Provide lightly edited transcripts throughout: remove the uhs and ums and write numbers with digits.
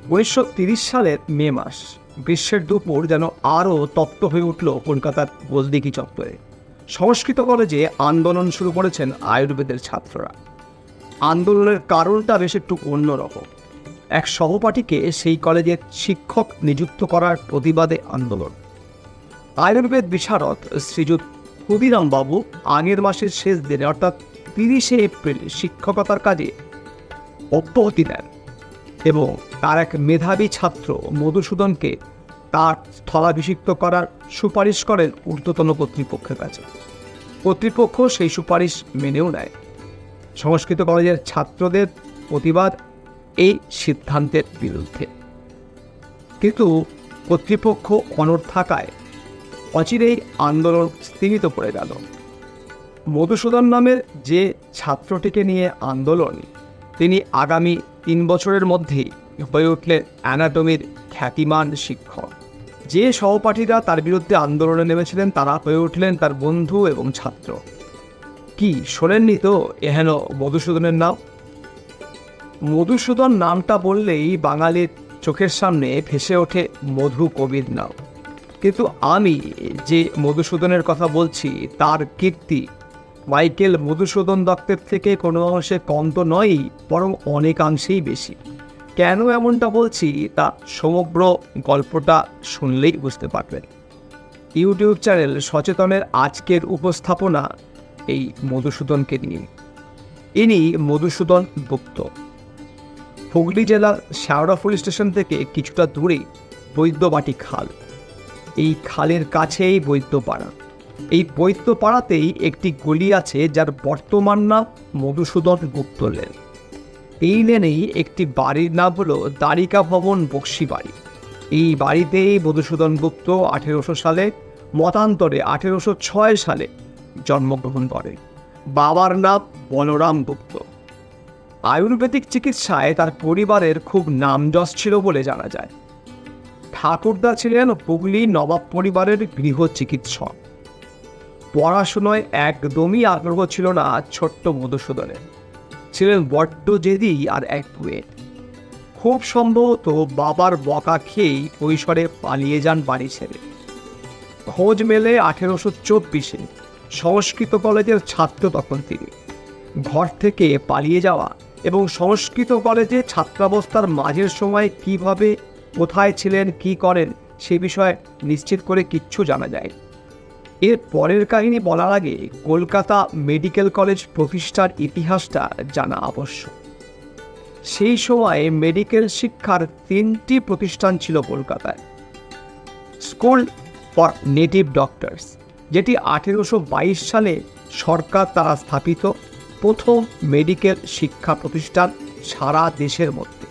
1930 সালের মে মাস, গ্রীষ্মের দুপুর যেন আরও তপ্ত হয়ে উঠল কলকাতার গোলদিঘি চত্বরে। সংস্কৃত কলেজে আন্দোলন শুরু করেছেন আয়ুর্বেদের ছাত্ররা। আন্দোলনের কারণটা বেশ একটু অন্যরকম। এক সহপাঠীকে সেই কলেজের শিক্ষক নিযুক্ত করার প্রতিবাদে আন্দোলন। আয়ুর্বেদ বিশারদ শ্রীযুত ক্ষুদিরাম বাবু আগের মাসের শেষ দিনে অর্থাৎ 30শে এপ্রিল শিক্ষকতার কাজে অব্যাহতি দেন এবং তার এক মেধাবী ছাত্র মধুসূদনকে তার স্থলাভিষিক্ত করার সুপারিশ করেন ঊর্ধ্বতন কর্তৃপক্ষের কাছে। কর্তৃপক্ষ সেই সুপারিশ মেনেও নেয়। সংস্কৃত কলেজের ছাত্রদের প্রতিবাদ এই সিদ্ধান্তের বিরুদ্ধে, কিন্তু কর্তৃপক্ষ অনড় থাকায় অচিরেই আন্দোলন স্থগিত পড়ে গেল। মধুসূদন নামের যে ছাত্রটিকে নিয়ে আন্দোলন, তিনি আগামী 3 বছরের মধ্যেই হয়ে উঠলেন অ্যানাটমির খ্যাতিমান শিক্ষক। যে সহপাঠীরা তার বিরুদ্ধে আন্দোলনে নেমেছিলেন তারা হয়ে উঠলেন তার বন্ধু এবং ছাত্র। কি শোনেননি তো এহেন মধুসূদনের নাম? মধুসূদন নামটা বললেই বাঙালির চোখের সামনে ভেসে ওঠে মধু কবির নাম, কিন্তু আমি যে মধুসূদনের কথা বলছি তার কীর্তি মাইকেল মধুসূদন দত্তের থেকে কোনো অংশে কম তো নয়ই, বরং অনেকাংশেই বেশি। কেন এমনটা বলছি তা সমগ্র গল্পটা শুনলেই বুঝতে পারবেন। ইউটিউব চ্যানেল সচেতনের আজকের উপস্থাপনা এই মধুসূদনকে নিয়ে। ইনি মধুসূদন গুপ্ত। হুগলি জেলার শেওড়াফুল স্টেশন থেকে কিছুটা দূরে বৈদ্যবাটি খাল, এই খালের কাছেই বৈদ্যপাড়া। এই বৈদ্যপাড়াতেই একটি গলি আছে যার বর্তমান নাম মধুসূদন গুপ্ত লেন। এই লেনেই একটি বাড়ির নাম হলো দ্বারিকা ভবন বক্সি বাড়ি। এই বাড়িতেই মধুসূদন গুপ্ত 1800 সালে, মতান্তরে 1806 সালে জন্মগ্রহণ করে। বাবার নাম বলরাম গুপ্ত। আয়ুর্বেদিক চিকিৎসায় তার পরিবারের খুব নামযশ ছিল বলে জানা যায়। ঠাকুরদা ছিলেন হুগলি নবাব পরিবারের গৃহ চিকিৎসক। পড়াশোনায় একদমই আগ্রহ ছিল না ছোট্ট মধুসূদনের। ছিলেন বড্ড জেদি আর একগুঁয়ে। খুব সম্ভবত বাবার বকা খেয়েই কৈশোরে পালিয়ে যান বাড়ি ছেড়ে। খোঁজ মেলে 1824-এ। সংস্কৃত কলেজের ছাত্র তখন তিনি। ঘর থেকে পালিয়ে যাওয়া এবং সংস্কৃত কলেজে ছাত্রাবস্থার মাঝের সময় কিভাবে, কোথায় ছিলেন, কি করেন সে বিষয়ে নিশ্চিত করে কিচ্ছু জানা যায়। এর পরের কাহিনী বলার আগে কলকাতা মেডিকেল কলেজ প্রতিষ্ঠার ইতিহাসটা জানা আবশ্যক। সেই সময়ে মেডিকেল শিক্ষার 3টি প্রতিষ্ঠান ছিল কলকাতায়। স্কুল ফর নেটিভ ডক্টরস, যেটি 1822 সালে সরকার দ্বারা স্থাপিত প্রথম মেডিকেল শিক্ষা প্রতিষ্ঠান সারা দেশের মধ্যে।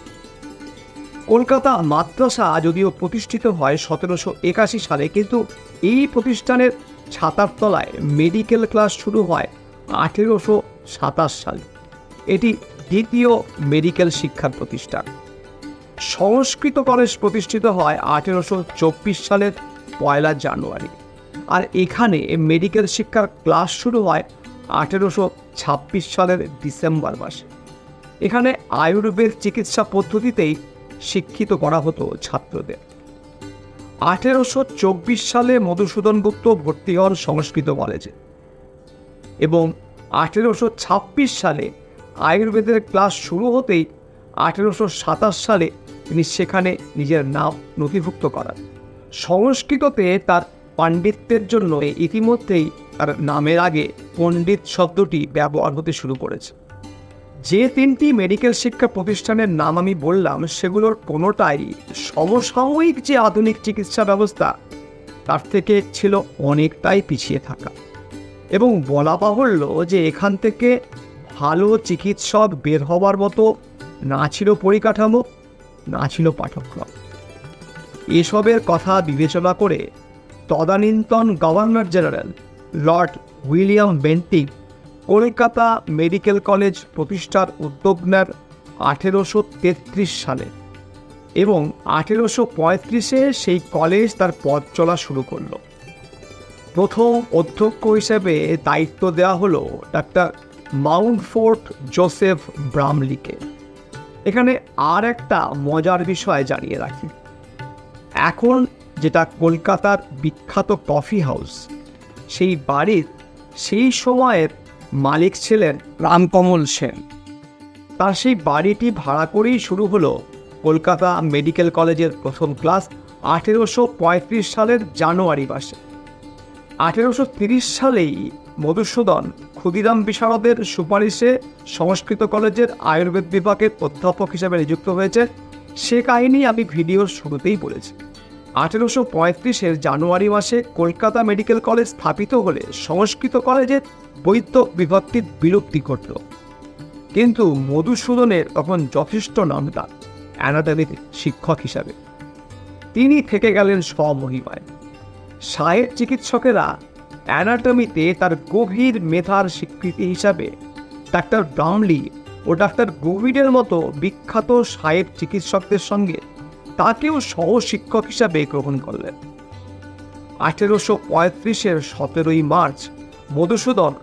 কলকাতা মাদ্রাসা যদিও প্রতিষ্ঠিত হয় 1781 সালে, কিন্তু এই প্রতিষ্ঠানের ছাতার তলায় মেডিকেল ক্লাস শুরু হয় 1827 সালে। এটি দ্বিতীয় মেডিকেল শিক্ষার প্রতিষ্ঠান। সংস্কৃত কলেজ প্রতিষ্ঠিত হয় 1824 সালের 1 জানুয়ারি, আর এখানে মেডিকেল শিক্ষার ক্লাস শুরু হয় 1826 সালের ডিসেম্বর মাসে। এখানে আয়ুর্বেদ চিকিৎসা পদ্ধতিতেই শিক্ষিত করা হতো ছাত্রদের। 1824 সালে মধুসূদন গুপ্ত ভর্তি হন সংস্কৃত কলেজে এবং 1826 সালে আয়ুর্বেদের ক্লাস শুরু হতেই 1827 সালে তিনি সেখানে নিজের নাম নথিভুক্ত করান। সংস্কৃততে তার পাণ্ডিত্যের জন্য ইতিমধ্যেই তার নামের আগে পণ্ডিত শব্দটি ব্যবহার হতে শুরু করেছে। যে 3টি মেডিকেল শিক্ষা প্রতিষ্ঠানের নাম আমি বললাম সেগুলোর কোনোটাই সমসাময়িক যে আধুনিক চিকিৎসা ব্যবস্থা তার থেকে ছিল অনেকটাই পিছিয়ে থাকা, এবং বলা বাহুল্য যে এখান থেকে ভালো চিকিৎসক বের হবার মতো না ছিল পরিকাঠামো, না ছিল পাঠ্যক্রম। এসবের কথা বিবেচনা করে তদানীন্তন governor general Lord William Bentinck Kolkata medical college প্রতিষ্ঠার উদ্যোগ নেন 1833 সালে, এবং 1835-এ সেই কলেজ তার পথ চলা শুরু করল। প্রথম অধ্যক্ষ হিসেবে দায়িত্ব দেওয়া হলো ডাক্তার মাউন্টফোর্ট জোসেফ ব্রামলিকে। এখানে আর একটা মজার বিষয় জানিয়ে রাখি, এখন যেটা কলকাতার বিখ্যাত কফি হাউস, সেই বাড়ির সেই সময়ের মালিক ছিলেন রামকমল সেন। তার সেই বাড়িটি ভাড়া করেই শুরু হলো কলকাতা মেডিকেল কলেজের প্রথম ক্লাস 1835 সালের জানুয়ারি মাসে। 1830 সালেই মধুসূদন ক্ষুদিরাম বিশারদের সুপারিশে সংস্কৃত কলেজের আয়ুর্বেদ বিভাগের অধ্যাপক হিসেবে নিযুক্ত হয়েছে। সে কাহিনী আমি ভিডিওর শুরুতেই বলেছি। 1835-এর জানুয়ারি মাসে কলকাতা মেডিকেল কলেজ স্থাপিত হলে সংস্কৃত কলেজের বৈদ্য বিভাগটির বিলুপ্তি ঘটল। কিন্তু মধুসূদনের তখন যথেষ্ট নামডাক অ্যানাটমির শিক্ষক হিসাবে। তিনি থেকে গেলেন স্বমহিমায়। সাহেব চিকিৎসকেরা অ্যানাটমিতে তার গভীর মেধার স্বীকৃতি হিসাবে ডাক্তার ব্রাউনলি ও ডাক্তার গোভিডের মতো বিখ্যাত সাহেব চিকিৎসকদের সঙ্গে তাকেও সহশিক্ষক হিসাবে গ্রহণ করলেন। 1835-এর 17 মার্চ মধুসূদন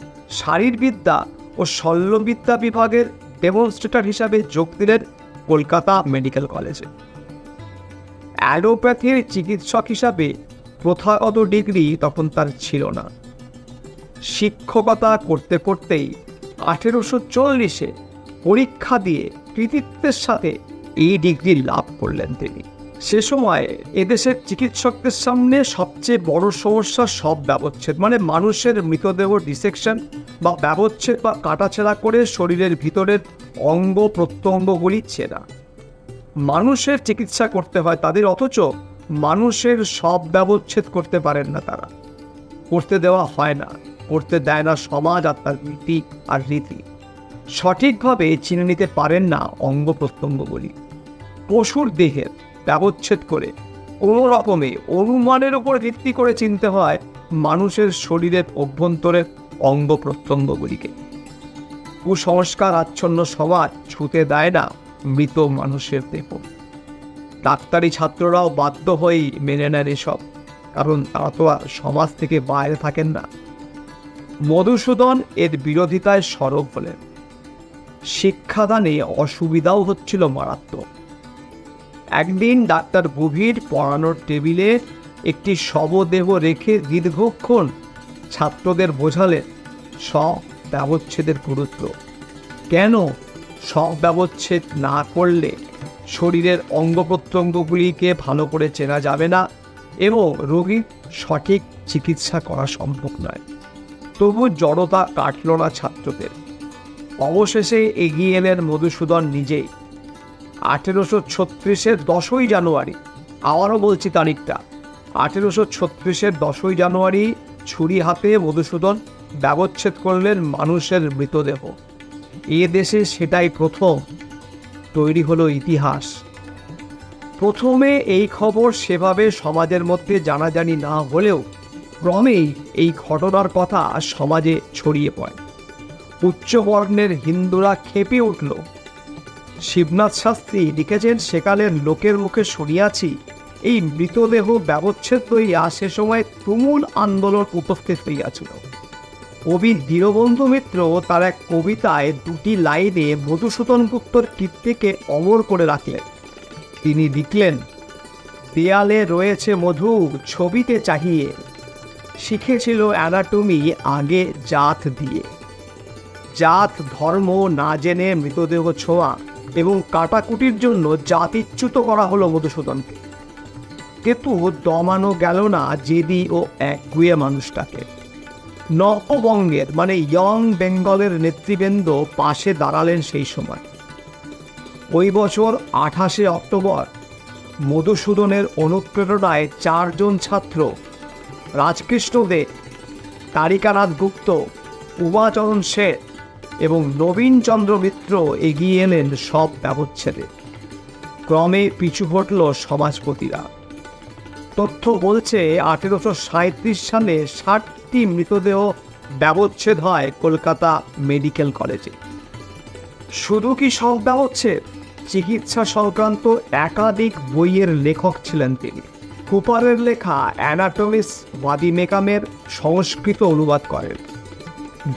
শারীরবিদ্যা ও শল্যবিদ্যা বিভাগের ডেমনস্ট্রেটর হিসাবে যোগ দিলেন কলকাতা মেডিকেল কলেজে। অ্যালোপ্যাথির চিকিৎসক হিসাবে প্রথাগত ডিগ্রি তখন তার ছিল না। শিক্ষকতা করতে করতেই 1840-এ পরীক্ষা দিয়ে কৃতিত্বের সাথে এই ডিগ্রি লাভ করলেন তিনি। সে সময় এদেশের চিকিৎসকদের সামনে সবচেয়ে বড় সমস্যা সব ব্যবচ্ছেদ, মানে মানুষের মৃতদেহ ডিসেকশন বা ব্যবচ্ছেদ বা কাটাছেঁড়া করে শরীরের ভিতরের অঙ্গ প্রত্যঙ্গগুলি ছেঁড়া। মানুষের চিকিৎসা করতে হয় তাদের, অথচ মানুষের সব ব্যবচ্ছেদ করতে পারেন না তারা, করতে দেওয়া হয় না, করতে দেয় না সমাজ আর তার নীতি আর রীতি। সঠিকভাবে চিনে নিতে পারেন না অঙ্গ প্রত্যঙ্গগুলি। পশুর দেহের ব্যবচ্ছেদ করে কোনো রকমে অনুমানের উপর ভিত্তি করে চিনতে হয় মানুষের শরীরের অভ্যন্তরের অঙ্গ প্রত্যঙ্গগুলিকে। কুসংস্কার আচ্ছন্ন সমাজ ছুঁতে দেয় না মৃত মানুষের দেহ। ডাক্তারি ছাত্ররাও বাধ্য হয়েই মেনে নেন এসব, কারণ তারা তো আর সমাজ থেকে বাইরে থাকেন না। মধুসূদন এর বিরোধিতায় সরব হলেন। শিক্ষাদানে অসুবিধাও হচ্ছিল মারাত্মক। একদিন ডাক্তার গভীর পড়ানোর টেবিলে একটি শবদেহ রেখে দীর্ঘক্ষণ ছাত্রদের বোঝালেন সব ব্যবচ্ছেদের গুরুত্ব, কেন সব ব্যবচ্ছেদ না করলে শরীরের অঙ্গ প্রত্যঙ্গগুলিকে ভালো করে চেনা যাবে না এবং রোগীর সঠিক চিকিৎসা করা সম্ভব নয়। তবু জড়তা কাটল না ছাত্রদের। অবশেষে এগিয়ে এলেন মধুসূদন নিজেই। 1836-এর 10ই জানুয়ারি, আবারও বলছি তারিখটা, 1836-এর 10ই জানুয়ারি ছুরি হাতে মধুসূদন ব্যবচ্ছেদ করলেন মানুষের মৃতদেহ। এ দেশে সেটাই প্রথম। তৈরি হলো ইতিহাস। প্রথমে এই খবর সেভাবে সমাজের মধ্যে জানাজানি না হলেও ক্রমেই এই ঘটনার কথা সমাজে ছড়িয়ে পড়ে। উচ্চবর্ণের হিন্দুরা ক্ষেপে উঠল। শিবনাথ শাস্ত্রী লিখেছেন, সেকালের লোকের মুখে শুনিয়াছি এই মৃতদেহ ব্যবচ্ছেদ লইয়া সে সময় তুমুল আন্দোলন উপস্থিত হইয়াছিল। কবি দীনবন্ধু মিত্র তার এক কবিতায় 2টি লাইনে মধুসূদন গুপ্তর কীর্তিকে অমর করে রাখলেন। তিনি লিখলেন, দেয়ালে রয়েছে মধু ছবিতে চাহিয়ে, শিখেছিল অ্যানাটমি আগে জাত দিয়ে। জাত ধর্ম না জেনে মৃতদেহ ছোঁয়া এবং কাটাকুটির জন্য জাতিচ্যুত করা হলো মধুসূদনকে। কিন্তু দমানো গেল না জেদি ও একগুঁয়ে মানুষটাকে। নববঙ্গের মানে ইয়ং বেঙ্গলের নেতৃবৃন্দ পাশে দাঁড়ালেন সেই সময়। ওই বছর 28শে অক্টোবর মধুসূদনের অনুপ্রেরণায় 4 জন ছাত্র, রাজকৃষ্ণ দে, তারিকানাথ গুপ্ত, উমাচরণ শেঠ এবং নবীনচন্দ্র মিত্র এগিয়ে এলেন সব ব্যবচ্ছেদে। ক্রমে পিছু হটল সমাজপতিরা। তথ্য বলছে 1837 সালে 60টি মৃতদেহ ব্যবচ্ছেদ হয় কলকাতা মেডিকেল কলেজে। শুধু কি সব ব্যবচ্ছেদ, চিকিৎসা সংক্রান্ত একাধিক বইয়ের লেখক ছিলেন তিনি। কুপারের লেখা অ্যানাটমিস ভাদিমেকামের সংস্কৃত অনুবাদ করেন।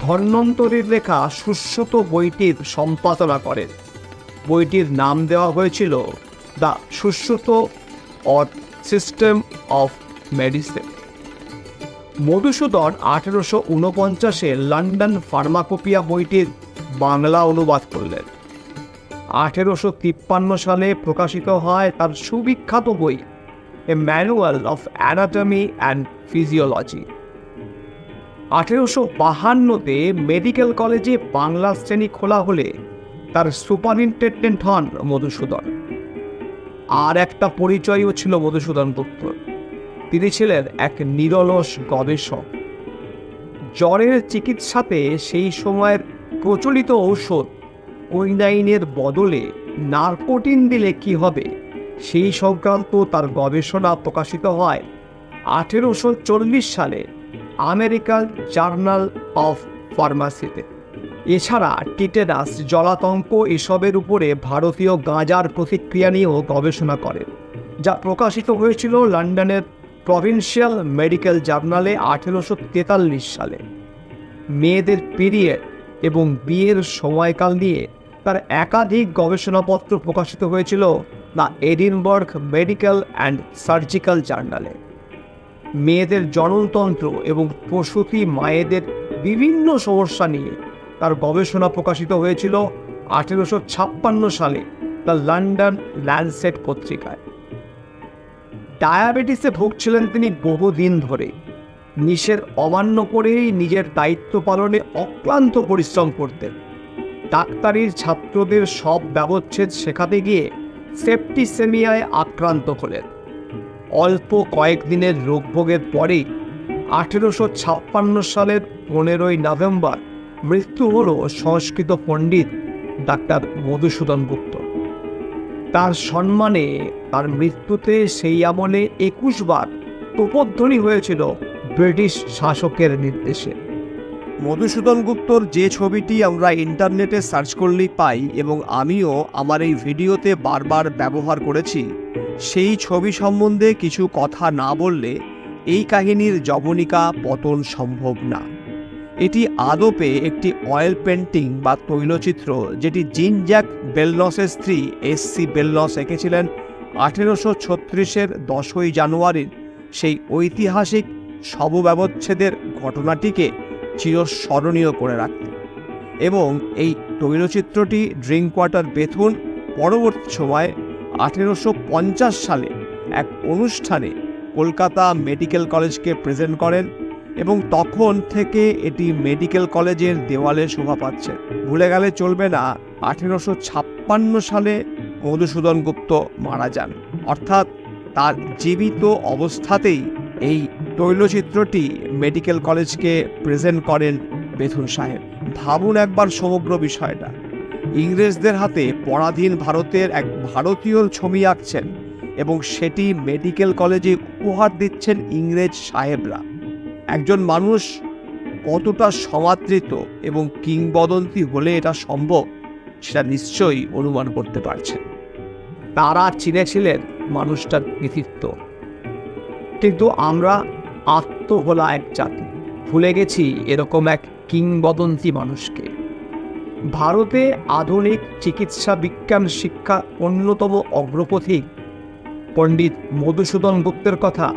ধন্বন্তরীর লেখা সুশ্রুত বইটির সম্পাদনা করেন। বইটির নাম দেওয়া হয়েছিল the Sushruta or system of medicine. Madhusudan 1849-এ লন্ডন ফার্মাকোপিয়া বইটির বাংলা অনুবাদ করলেন। 1853 সালে প্রকাশিত হয় তার সুবিখ্যাত বই a manual of anatomy and physiology. 1852-তে মেডিকেল কলেজে বাংলা শ্রেণী খোলা হলে তার সুপারিনটেন্ডেন্ট হন মধুসূদন। আর একটা পরিচয়ও ছিল মধুসূদন গুপ্তর, তিনি ছিলেন এক নিরলস গবেষক। জ্বরের চিকিৎসাতে সেই সময়ের প্রচলিত ঔষধ কুইনাইনের বদলে নারকোটিন দিলে কি হবে সেই সংক্রান্ত তার গবেষণা প্রকাশিত হয় 1840 সালে আমেরিকান জার্নাল অফ ফার্মাসিতে। এছাড়া টিটেনাস, জলাতঙ্ক এসবের উপরে ভারতীয় গাঁজার প্রতিক্রিয়া নিয়েও গবেষণা করেন, যা প্রকাশিত হয়েছিল লন্ডনের প্রভিন্সিয়াল মেডিকেল জার্নালে 1843 সালে। মেয়েদের পিরিয়ড এবং বিয়ের সময়কাল নিয়ে তার একাধিক গবেষণাপত্র প্রকাশিত হয়েছিল the Edinburgh medical and surgical জার্নালে। মেয়েদের জননতন্ত্র এবং প্রসূতি মায়েদের বিভিন্ন সমস্যা নিয়ে তার গবেষণা প্রকাশিত হয়েছিল 1856 সালে দ্য লন্ডন ল্যান্ডসেট পত্রিকায়। ডায়াবেটিসে ভুগছিলেন তিনি বহুদিন ধরে। নিষেধ অমান্য করেই নিজের দায়িত্ব পালনে অক্লান্ত পরিশ্রম করতেন। ডাক্তারির ছাত্রদের সব ব্যবচ্ছেদ শেখাতে গিয়ে সেপ্টিসেমিয়ায় আক্রান্ত হলেন। অল্প কয়েকদিনের রোগভোগের পরেই 1856 সালের 15 নভেম্বর মৃত্যু হল সংস্কৃত পণ্ডিত ডাক্তার মধুসূদন গুপ্ত। তার সম্মানে তার মৃত্যুতে সেই আমলে 21 বার তোপধ্বনি হয়েছিল ব্রিটিশ শাসকের নির্দেশে। মধুসূদন গুপ্তর যে ছবিটি আমরা ইন্টারনেটে সার্চ করলেই পাই এবং আমিও আমার এই ভিডিওতে বারবার ব্যবহার করেছি, সেই ছবি সম্বন্ধে কিছু কথা না বললে এই কাহিনীর জবনিকা পতন সম্ভব না। এটি আদপে একটি অয়েল পেন্টিং বা তৈলচিত্র, যেটি জিন জ্যাক বেলনসের স্ত্রী এসসি বেলনস এঁকেছিলেন 1836-এর 10ই জানুয়ারির সেই ঐতিহাসিক শবব্যবচ্ছেদের ঘটনাটিকে চিরস্মরণীয় করে রাখতে। এবং এই তৈলচিত্রটি ড্রিঙ্কওয়াটার বেথুন পরবর্তী সময়ে 1850 সালে এক অনুষ্ঠানে কলকাতা মেডিকেল কলেজকে প্রেজেন্ট করেন এবং তখন থেকে এটি মেডিকেল কলেজের দেওয়ালে শোভা পাচ্ছে। ভুলে গেলে চলবে না 1856 সালে মধুসূদন গুপ্ত মারা যান, অর্থাৎ তার জীবিত অবস্থাতেই এই তৈলচিত্রটি মেডিকেল কলেজকে প্রেজেন্ট করেন বেথুন সাহেব। ভাবুন একবার সমগ্র বিষয়টা, ইংরেজদের হাতে পরাধীন ভারতের এক ভারতীয় ছবি আঁকছেন এবং সেটি মেডিকেল কলেজে উপহার দিচ্ছেন ইংরেজ সাহেবরা। একজন মানুষ কতটা সমাদৃত এবং কিংবদন্তি হলে এটা সম্ভব সেটা নিশ্চয়ই অনুমান করতে পারছেন। তারা চিনেছিলেন মানুষটার কৃতিত্ব, কিন্তু আমরা আত্মভোলা এক জাতি, ভুলে গেছি এরকম এক কিংবদন্তি মানুষকে। ভারতে আধুনিক চিকিৎসা বিজ্ঞান শিক্ষা অন্যতম অগ্রপথিক পণ্ডিত মধুসূদন গুপ্তের কথা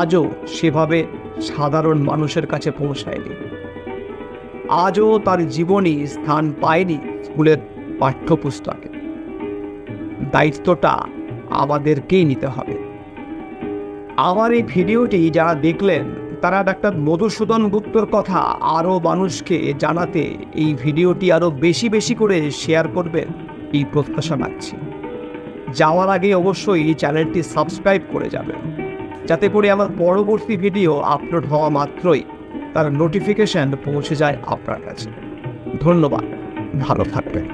আজও সেভাবে সাধারণ মানুষের কাছে পৌঁছায়নি। আজও তার জীবনী স্থান পায়নি স্কুলের পাঠ্যপুস্তকে। দায়িত্বটা আমাদেরকেই নিতে হবে। আমার এই ভিডিওটি যারা দেখলেন তারা ডাক্তার মধুসূদন গুপ্তর কথা আরও মানুষকে জানাতে এই ভিডিওটি আরও বেশি বেশি করে শেয়ার করবেন এই প্রত্যাশা রাখছি। যাওয়ার আগে অবশ্যই চ্যানেলটি সাবস্ক্রাইব করে যাবেন, যাতে করে আমার পরবর্তী ভিডিও আপলোড হওয়া মাত্রই তার নোটিফিকেশন পৌঁছে যায় আপনার কাছে। ধন্যবাদ, ভালো থাকবেন।